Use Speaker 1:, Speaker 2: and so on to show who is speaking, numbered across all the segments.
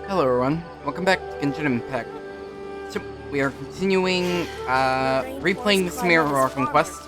Speaker 1: Hello everyone, welcome back to Genshin Impact. So, we are continuing, replaying the sumeru archon quest.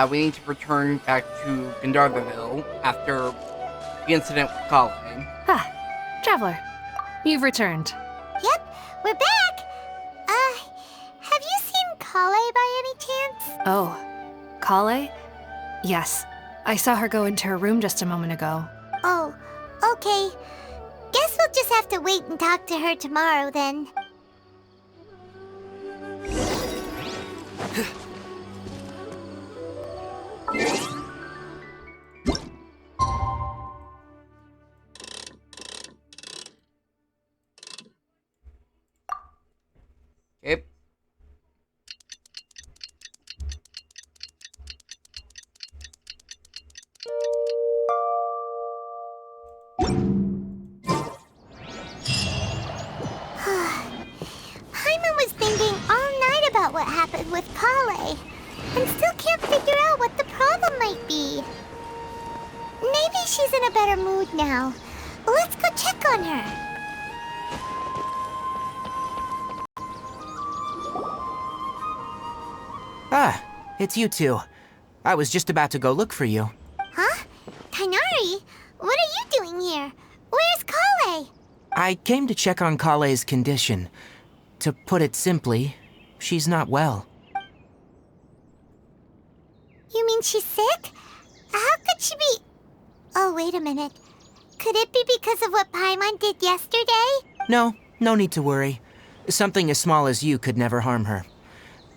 Speaker 1: We need to return back to Gandharvaville after the incident with Colin.
Speaker 2: Ah, Traveler, you've returned.
Speaker 3: Yep, we're back! Have you seen Kale by any chance?
Speaker 2: Oh, Kale? Yes, I saw her go into her room just a moment ago.
Speaker 3: Oh, okay. Guess we'll just have to wait and talk to her tomorrow then.
Speaker 1: Okay.
Speaker 3: Paimon was thinking all night about what happened with Kale, and still can't figure out what the problem might be. Maybe she's in a better mood now. Let's go check on her.
Speaker 4: Ah, it's you two. I was just about to go look for you.
Speaker 3: Huh? Tighnari? What are you doing here? Where's Kale?
Speaker 4: I came to check on Kale's condition. To put it simply, she's not well.
Speaker 3: You mean she's sick? How could she be... Oh, wait a minute. Could it be because of what Paimon did yesterday?
Speaker 4: No need to worry. Something as small as you could never harm her.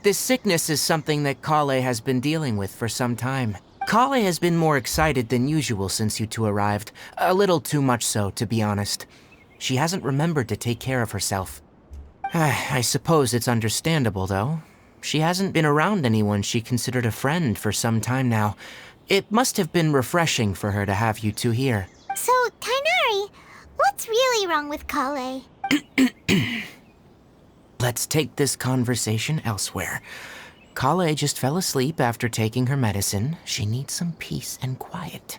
Speaker 4: This sickness is something that Kale has been dealing with for some time. Kale has been more excited than usual since you two arrived. A little too much so, to be honest. She hasn't remembered to take care of herself. I suppose it's understandable, though. She hasn't been around anyone she considered a friend for some time now. It must have been refreshing for her to have you two here.
Speaker 3: So, Tighnari, what's really wrong with Kale?
Speaker 4: Let's take this conversation elsewhere. Kale just fell asleep after taking her medicine. She needs some peace and quiet.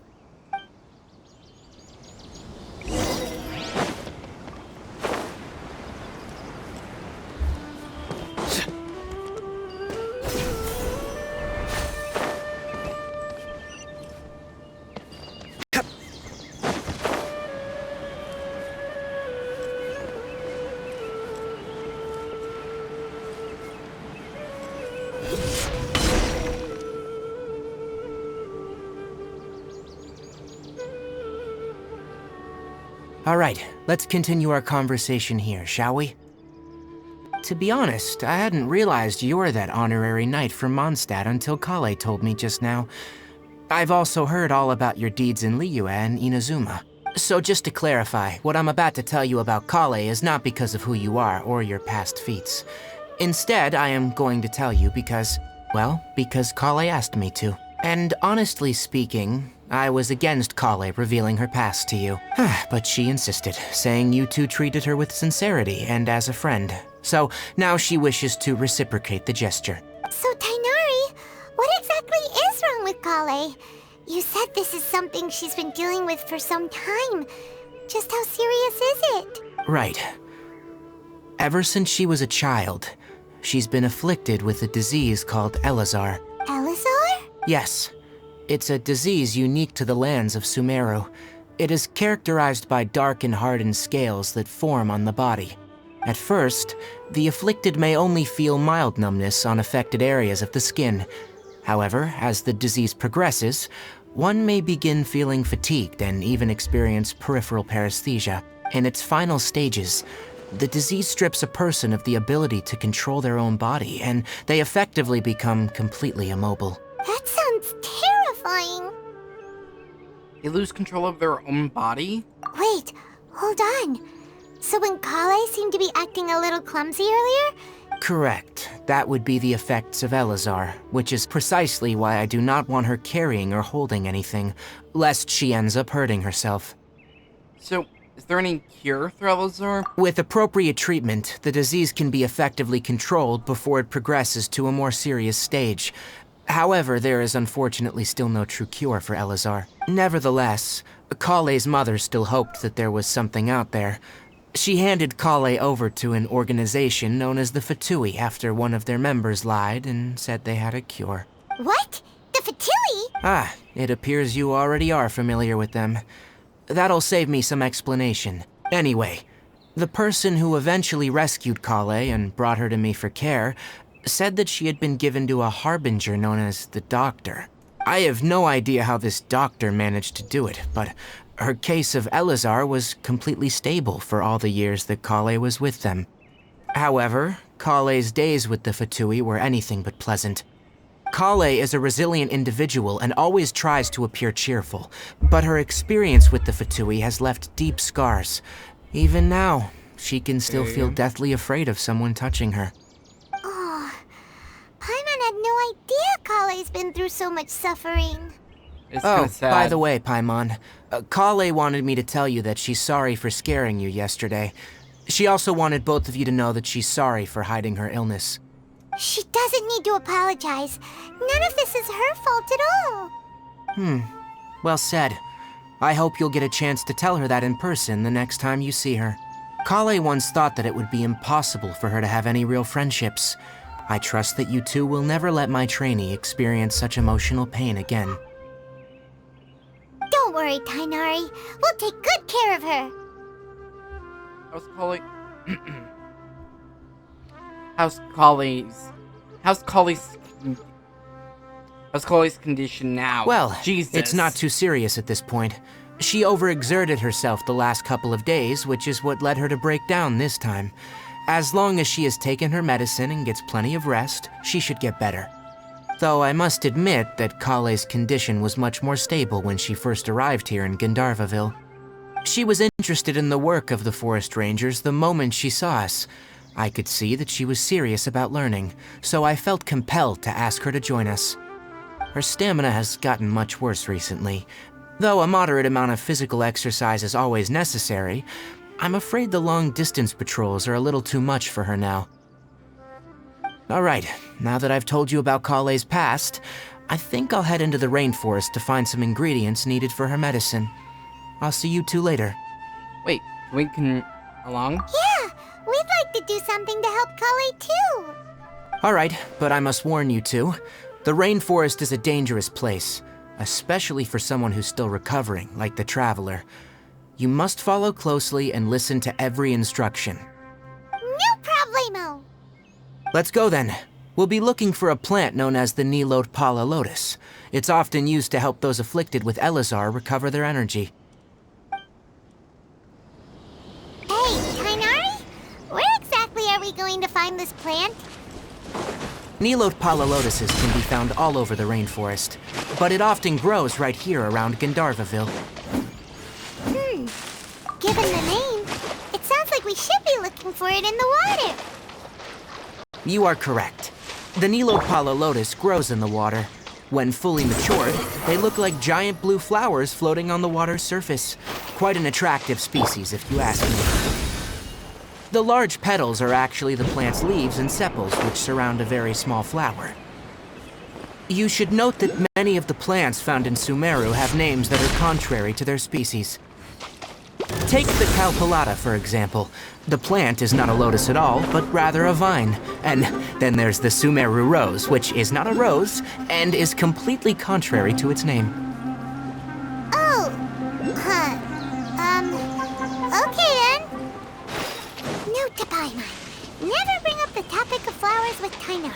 Speaker 4: All right, let's continue our conversation here, shall we? To be honest, I hadn't realized you're that honorary knight from Mondstadt until Kale told me just now. I've also heard all about your deeds in Liyue and Inazuma. So just to clarify, what I'm about to tell you about Kale is not because of who you are or your past feats. Instead, I am going to tell you because Kale asked me to. And honestly speaking, I was against Kale revealing her past to you. But she insisted, saying you two treated her with sincerity and as a friend. So now she wishes to reciprocate the gesture.
Speaker 3: So, Tighnari, what exactly is wrong with Kale? You said this is something she's been dealing with for some time. Just how serious is it?
Speaker 4: Right. Ever since she was a child, she's been afflicted with a disease called Elazar.
Speaker 3: Elazar?
Speaker 4: Yes. It's a disease unique to the lands of Sumeru. It is characterized by dark and hardened scales that form on the body. At first, the afflicted may only feel mild numbness on affected areas of the skin. However, as the disease progresses, one may begin feeling fatigued and even experience peripheral paresthesia. In its final stages, the disease strips a person of the ability to control their own body, and they effectively become completely immobile.
Speaker 3: That sounds terrifying.
Speaker 1: They lose control of their own body?
Speaker 3: Wait, hold on. So when Kale seemed to be acting a little clumsy earlier?
Speaker 4: Correct. That would be the effects of Elazar, which is precisely why I do not want her carrying or holding anything, lest she ends up hurting herself.
Speaker 1: So, is there any cure for Elazar?
Speaker 4: With appropriate treatment, the disease can be effectively controlled before it progresses to a more serious stage. However, there is unfortunately still no true cure for Elazar. Nevertheless, Kale's mother still hoped that there was something out there. She handed Kale over to an organization known as the Fatui after one of their members lied and said they had a cure.
Speaker 3: What? The Fatui?
Speaker 4: Ah, it appears you already are familiar with them. That'll save me some explanation. Anyway, the person who eventually rescued Kale and brought her to me for care said that she had been given to a harbinger known as the Doctor. I have no idea how this doctor managed to do it, but her case of Elazar was completely stable for all the years that Kale was with them. However, Kale's days with the Fatui were anything but pleasant. Kale is a resilient individual and always tries to appear cheerful, but her experience with the Fatui has left deep scars. Even now, she can still feel deathly afraid of someone touching her.
Speaker 3: Oh, Paimon had no idea Kale's been through so much suffering.
Speaker 1: It's kinda sad.
Speaker 4: By the way, Paimon, Kale wanted me to tell you that she's sorry for scaring you yesterday. She also wanted both of you to know that she's sorry for hiding her illness.
Speaker 3: She doesn't need to apologize. None of this is her fault at all.
Speaker 4: Well said. I hope you'll get a chance to tell her that in person the next time you see her. Kale once thought that it would be impossible for her to have any real friendships. I trust that you two will never let my trainee experience such emotional pain again.
Speaker 3: Don't worry, Tainari. We'll take good care of her.
Speaker 1: How's Kale? How's Kale's condition now?
Speaker 4: Well,
Speaker 1: Jesus.
Speaker 4: It's not too serious at this point. She overexerted herself the last couple of days, which is what led her to break down this time. As long as she has taken her medicine and gets plenty of rest, she should get better. Though I must admit that Kale's condition was much more stable when she first arrived here in Gandharvaville. She was interested in the work of the forest rangers the moment she saw us. I could see that she was serious about learning, so I felt compelled to ask her to join us. Her stamina has gotten much worse recently. Though a moderate amount of physical exercise is always necessary, I'm afraid the long-distance patrols are a little too much for her now. Alright, now that I've told you about Kale's past, I think I'll head into the rainforest to find some ingredients needed for her medicine. I'll see you two later.
Speaker 1: Wait, we can along?
Speaker 3: Yeah, we'd like to do something to help Kale too.
Speaker 4: Alright, but I must warn you two. The rainforest is a dangerous place, especially for someone who's still recovering, like the Traveler. You must follow closely and listen to every instruction.
Speaker 3: No problemo.
Speaker 4: Let's go then. We'll be looking for a plant known as the Nilot Pala Lotus. It's often used to help those afflicted with Elazar recover their energy.
Speaker 3: Hey, Tainari? Where exactly are we going to find this plant?
Speaker 4: Nilot Pala Lotuses can be found all over the rainforest, but it often grows right here around Gandharvaville.
Speaker 3: Given the name, it sounds like we should be looking for it in the water.
Speaker 4: You are correct. The Nilot Pala Lotus grows in the water. When fully matured, they look like giant blue flowers floating on the water's surface. Quite an attractive species, if you ask me. The large petals are actually the plant's leaves and sepals, which surround a very small flower. You should note that many of the plants found in Sumeru have names that are contrary to their species. Take the Calpulata, for example. The plant is not a lotus at all, but rather a vine. And then there's the Sumeru rose, which is not a rose, and is completely contrary to its name.
Speaker 3: Oh, okay then. Note to Paimon. Never bring up the topic of flowers with Tainari.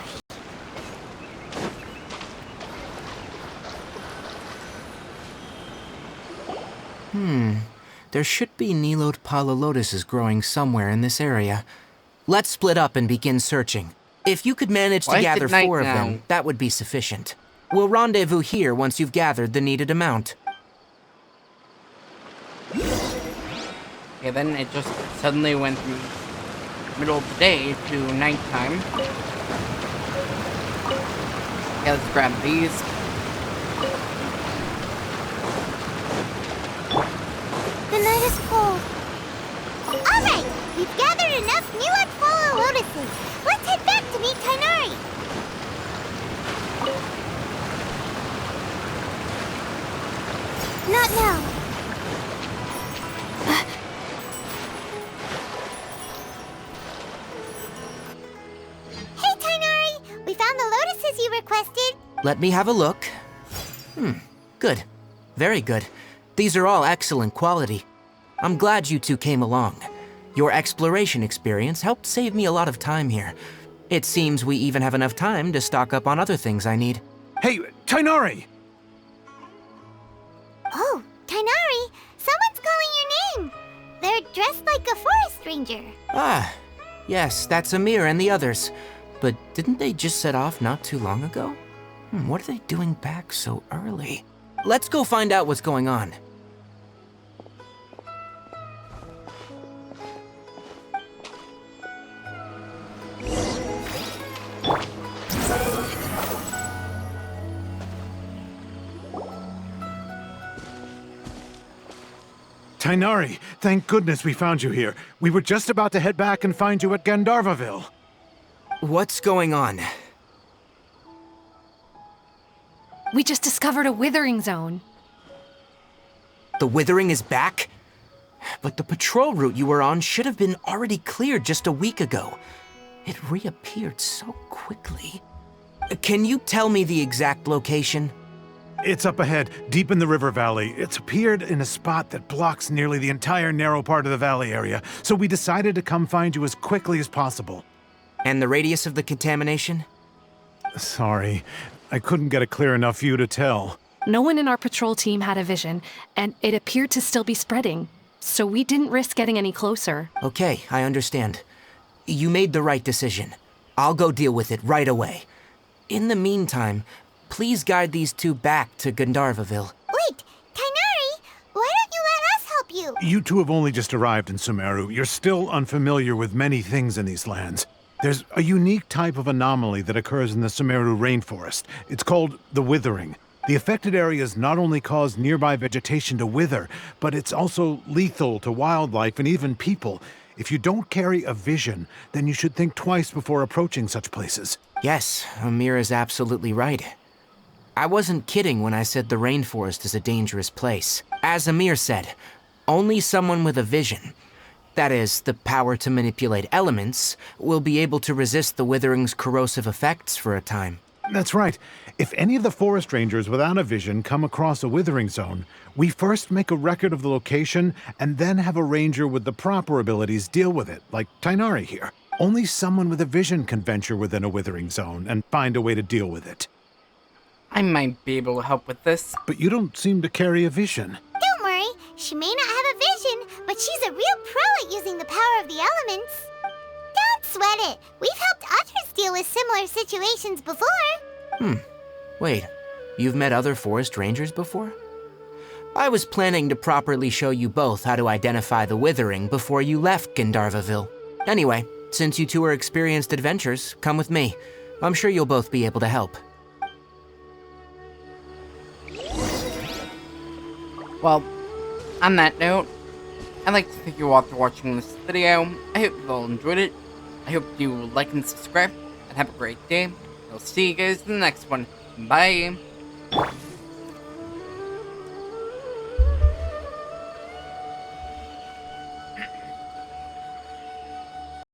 Speaker 4: There should be Nilot Pala Lotuses growing somewhere in this area. Let's split up and begin searching. If you could manage
Speaker 1: Why
Speaker 4: to
Speaker 1: is
Speaker 4: gather
Speaker 1: it night
Speaker 4: 4 of
Speaker 1: now?
Speaker 4: them, that would be sufficient. We'll rendezvous here once you've gathered the needed amount.
Speaker 1: Okay, then it just suddenly went from middle of the day to nighttime. Okay, let's grab these.
Speaker 3: The night is cold. Alright, we've gathered enough Nilot Pala Lotuses. Let's head back to meet Tainari. Not now. Hey, Tainari! We found the lotuses you requested.
Speaker 4: Let me have a look. Good. Very good. These are all excellent quality. I'm glad you two came along. Your exploration experience helped save me a lot of time here. It seems we even have enough time to stock up on other things I need.
Speaker 5: Hey, Tainari!
Speaker 3: Oh, Tainari! Someone's calling your name! They're dressed like a forest ranger.
Speaker 4: Ah, yes, that's Amir and the others. But didn't they just set off not too long ago? What are they doing back so early? Let's go find out what's going on.
Speaker 5: Tainari, thank goodness we found you here. We were just about to head back and find you at Gandharvaville.
Speaker 4: What's going on?
Speaker 2: We just discovered a withering zone.
Speaker 4: The Withering is back? But the patrol route you were on should have been already cleared just a week ago. It reappeared so quickly. Can you tell me the exact location?
Speaker 5: It's up ahead, deep in the river valley. It's appeared in a spot that blocks nearly the entire narrow part of the valley area, so we decided to come find you as quickly as possible.
Speaker 4: And the radius of the contamination?
Speaker 5: Sorry, I couldn't get a clear enough view to tell.
Speaker 2: No one in our patrol team had a vision, and it appeared to still be spreading. So we didn't risk getting any closer.
Speaker 4: Okay, I understand. You made the right decision. I'll go deal with it right away. In the meantime, please guide these two back to Gandharvaville.
Speaker 3: Wait, Tainari! Why don't you let us help you?
Speaker 5: You two have only just arrived in Sumeru. You're still unfamiliar with many things in these lands. There's a unique type of anomaly that occurs in the Sumeru rainforest. It's called the Withering. The affected areas not only cause nearby vegetation to wither, but it's also lethal to wildlife and even people. If you don't carry a vision, then you should think twice before approaching such places.
Speaker 4: Yes, Amir is absolutely right. I wasn't kidding when I said the rainforest is a dangerous place. As Amir said, only someone with a vision, that is, the power to manipulate elements, will be able to resist the Withering's corrosive effects for a time.
Speaker 5: That's right. If any of the forest rangers without a vision come across a withering zone, we first make a record of the location and then have a ranger with the proper abilities deal with it, like Tainari here. Only someone with a vision can venture within a withering zone and find a way to deal with it.
Speaker 1: I might be able to help with this.
Speaker 5: But you don't seem to carry a vision.
Speaker 3: Don't worry, she may not have a vision, but she's a real pro at using the power of the elements. Don't sweat it. We've helped others deal with similar situations before.
Speaker 4: Wait, you've met other forest rangers before? I was planning to properly show you both how to identify the Withering before you left Gandharvaville. Anyway, since you two are experienced adventurers, come with me. I'm sure you'll both be able to help.
Speaker 1: Well, on that note, I'd like to thank you all for watching this video. I hope you all enjoyed it. I hope you like and subscribe, and have a great day. I'll see you guys in the next one. Bye!